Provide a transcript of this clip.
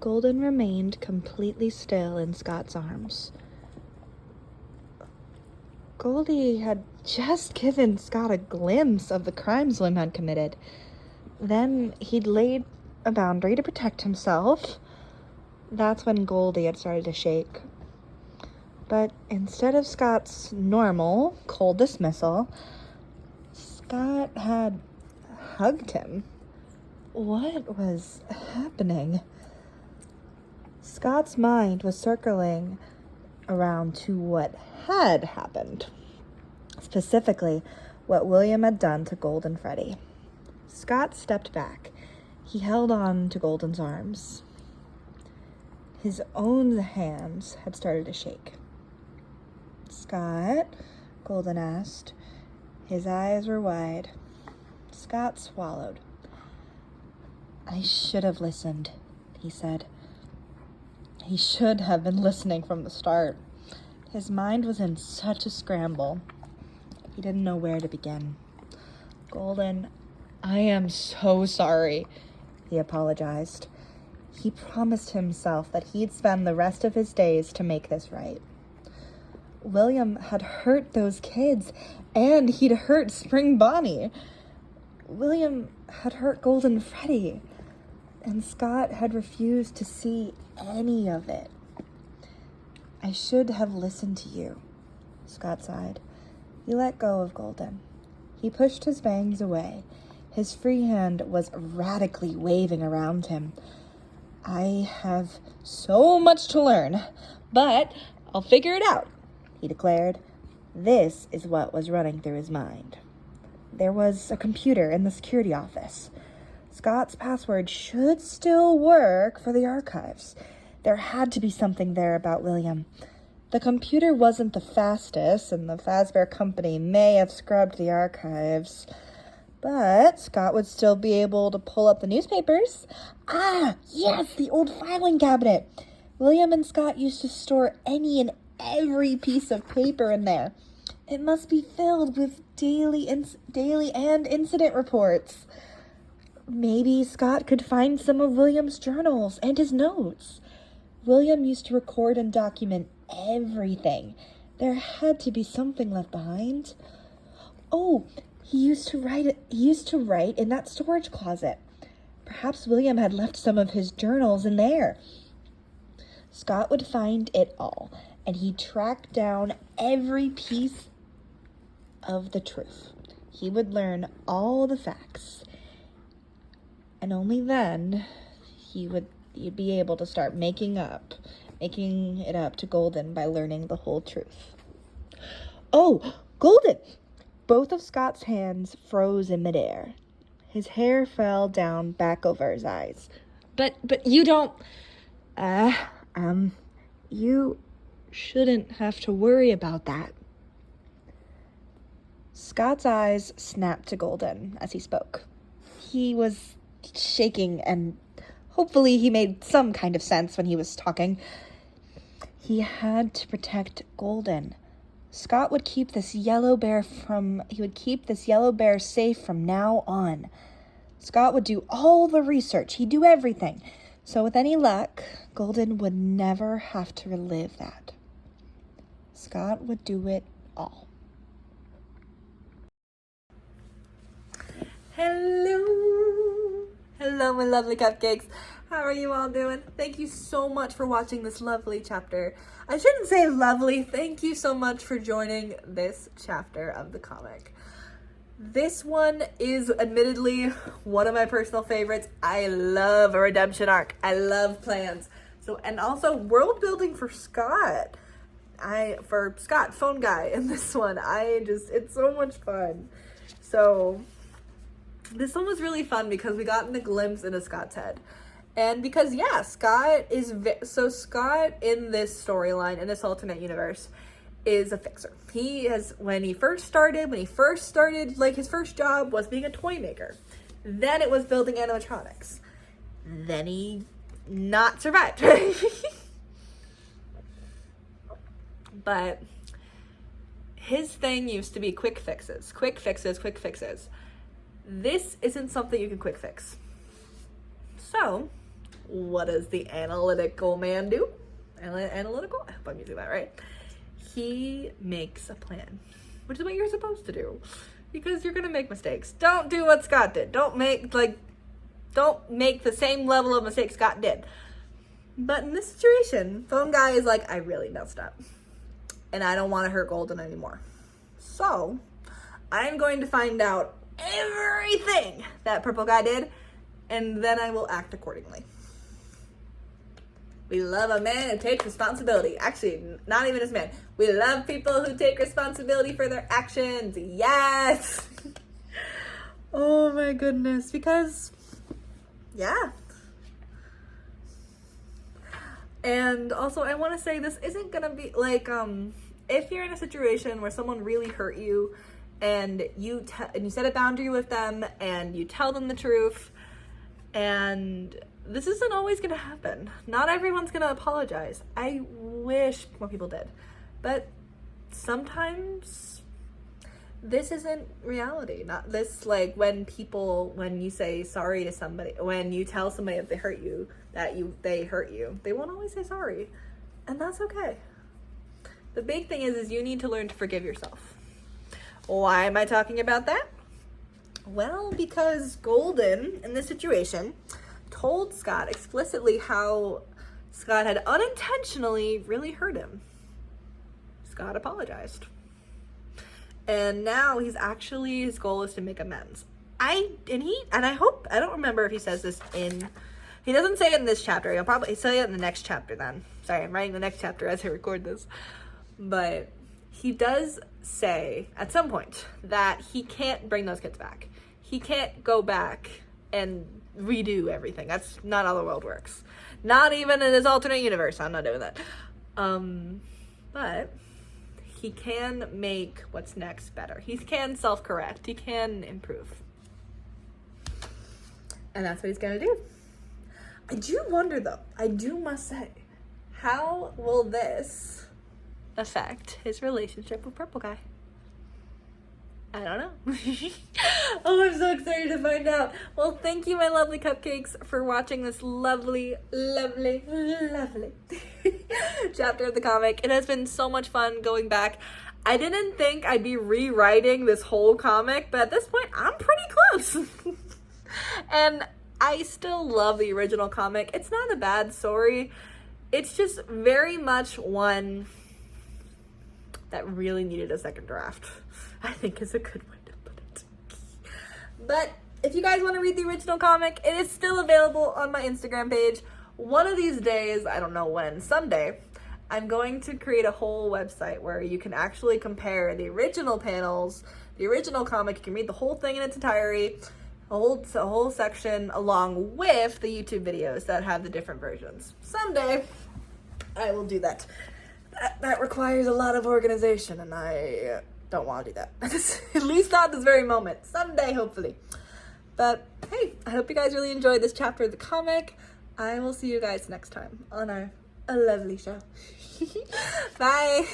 Golden remained completely still in Scott's arms. Goldie had just given Scott a glimpse of the crimes William had committed. Then he'd laid a boundary to protect himself. That's when Goldie had started to shake. But instead of Scott's normal, cold dismissal, Scott had hugged him. What was happening? Scott's mind was circling around to what had happened. Specifically, what William had done to Golden Freddy. Scott stepped back. He held on to Golden's arms. His own hands had started to shake. "Scott?" Golden asked. His eyes were wide. Scott swallowed. "I should have listened," he said. He should have been listening from the start. His mind was in such a scramble. He didn't know where to begin. "Golden, I am so sorry," he apologized. He promised himself that he'd spend the rest of his days to make this right. William had hurt those kids, and he'd hurt Spring Bonnie. William had hurt Golden Freddy, and Scott had refused to see any of it. "I should have listened to you," Scott sighed. He let go of Golden. He pushed his bangs away. His free hand was radically waving around him. "I have so much to learn, but I'll figure it out," he declared. This is what was running through his mind. There was a computer in the security office. Scott's password should still work for the archives. There had to be something there about William. The computer wasn't the fastest, and the Fazbear Company may have scrubbed the archives. But Scott would still be able to pull up the newspapers. Ah, yes, the old filing cabinet. William and Scott used to store any and every piece of paper in there. It must be filled with daily and incident reports. Maybe Scott could find some of William's journals and his notes. William used to record and document everything. There had to be something left behind. Oh, he used to write in that storage closet. Perhaps William had left some of his journals in there. Scott would find it all, and he'd track down every piece of the truth. He would learn all the facts. And only then he'd be able to start making it up to Golden by learning the whole truth. "Oh, Golden!" Both of Scott's hands froze in midair. His hair fell down back over his eyes. But you don't... You shouldn't have to worry about that." Scott's eyes snapped to Golden as he spoke. He was shaking, and hopefully he made some kind of sense when he was talking. He had to protect Golden. Scott would keep this yellow bear safe from now on. Scott would do all the research. He'd do everything. So with any luck, Golden would never have to relive that. Scott would do it all. Hello, my lovely cupcakes. How are you all doing? Thank you so much for watching this lovely chapter. I shouldn't say lovely. Thank you so much for joining this chapter of the comic. This one is admittedly one of my personal favorites. I love a redemption arc. I love plans. And also world building for Scott. Phone guy in this one. It's so much fun. So this one was really fun because we got a glimpse into Scott's head. And because, Scott in this storyline, in this alternate universe, is a fixer. When he first started, his first job was being a toy maker. Then it was building animatronics. Then he not survived. But his thing used to be quick fixes. This isn't something you can quick fix. So what does the analytical man do? Analytical? I hope I'm using that right. He makes a plan, which is what you're supposed to do, because you're gonna make mistakes. Don't do what Scott did. Don't make the same level of mistake Scott did. But in this situation, phone guy is like, I really messed up, and I don't want to hurt Golden anymore. So I'm going to find out everything that purple guy did, and then I will act accordingly. We love a man who takes responsibility. Actually, not even as man. We love people who take responsibility for their actions. Yes! Oh my goodness. Because, yeah. And also, I want to say this isn't going to be like, if you're in a situation where someone really hurt you and you set a boundary with them and you tell them the truth, and this isn't always going to happen. Not everyone's going to apologize. I wish more people did. But sometimes this isn't reality. Not this, like, when you say sorry to somebody, when you tell somebody that they hurt you, they hurt you, they won't always say sorry. And that's okay. The big thing is you need to learn to forgive yourself. Why am I talking about that? Well, because Golden, in this situation, told Scott explicitly how Scott had unintentionally really hurt him. Scott apologized. And now his goal is to make amends. I don't remember if he says this he doesn't say it in this chapter. He'll probably say it in the next chapter then. Sorry, I'm writing the next chapter as I record this. But he does say at some point that he can't bring those kids back. He can't go back and redo everything. That's not how the world works. Not even in his alternate universe. I'm not doing that. But he can make what's next better. He can self-correct. He can improve. And that's what he's gonna do. I do wonder though, must say, how will this affect his relationship with Purple Guy? I don't know. Oh, I'm so excited to find out. Well, thank you, my lovely cupcakes, for watching this lovely, lovely, lovely chapter of the comic. It has been so much fun going back. I didn't think I'd be rewriting this whole comic, but at this point, I'm pretty close. And I still love the original comic. It's not a bad story. It's just very much one that really needed a second draft, I think is a good way to put it. But if you guys want to read the original comic, it is still available on my Instagram page. One of these days, I don't know when, someday, I'm going to create a whole website where you can actually compare the original panels, the original comic. You can read the whole thing in its entirety, a whole section, along with the YouTube videos that have the different versions. Someday, I will do that. That requires a lot of organization, and I don't want to do that. At least not this very moment. Someday, hopefully. But hey, I hope you guys really enjoyed this chapter of the comic. I will see you guys next time on a lovely show. Bye.